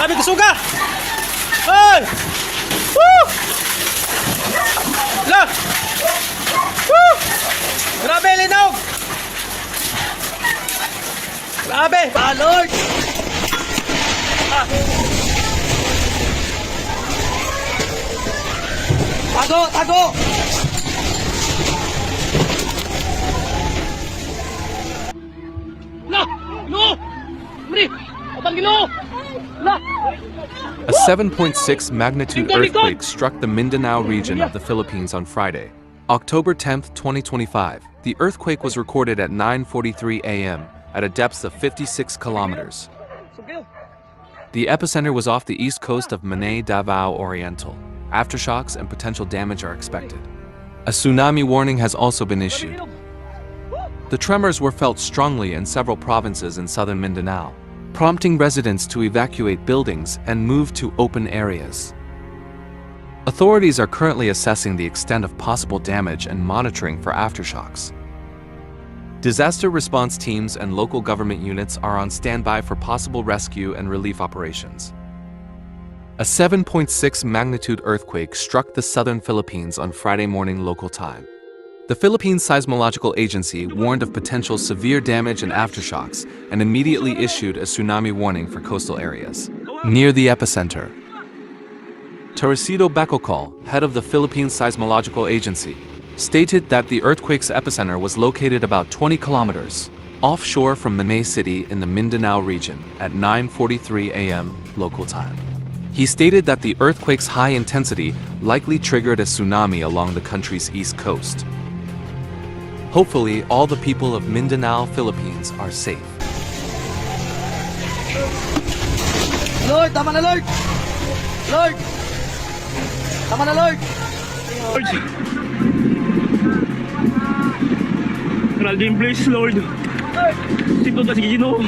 Grabe kasuga! Ay! Woo! La! Woo! Grabe linaw! Grabe! Ah, Lord! Ah! Tago! Tago! La! No! Mri! Abang Gino! La! A 7.6 magnitude earthquake struck the Mindanao region of the Philippines on Friday, October 10, 2025. The earthquake was recorded at 9:43 a.m. at a depth of 56 kilometers. The epicenter was off the east coast of Davao Oriental. Aftershocks and potential damage are expected. A tsunami warning has also been issued. The tremors were felt strongly in several provinces in southern Mindanao, prompting residents to evacuate buildings and move to open areas. Authorities are currently assessing the extent of possible damage and monitoring for aftershocks. Disaster response teams and local government units are on standby for possible rescue and relief operations. A 7.6 magnitude earthquake struck the southern Philippines on Friday morning local time. The Philippine Seismological Agency warned of potential severe damage and aftershocks and immediately issued a tsunami warning for coastal areas near the epicenter. Teresito Bacocol, head of the Philippine Seismological Agency, stated that the earthquake's epicenter was located about 20 kilometers offshore from Manay City in the Mindanao region at 9:43 a.m. local time. He stated that the earthquake's high intensity likely triggered a tsunami along the country's east coast. Hopefully, all the people of Mindanao, Philippines are safe. Lord, tama na Lord! Lord! Tama na Lord! Lord! Geraldine, please, Lord! Sito ta si Ginoo!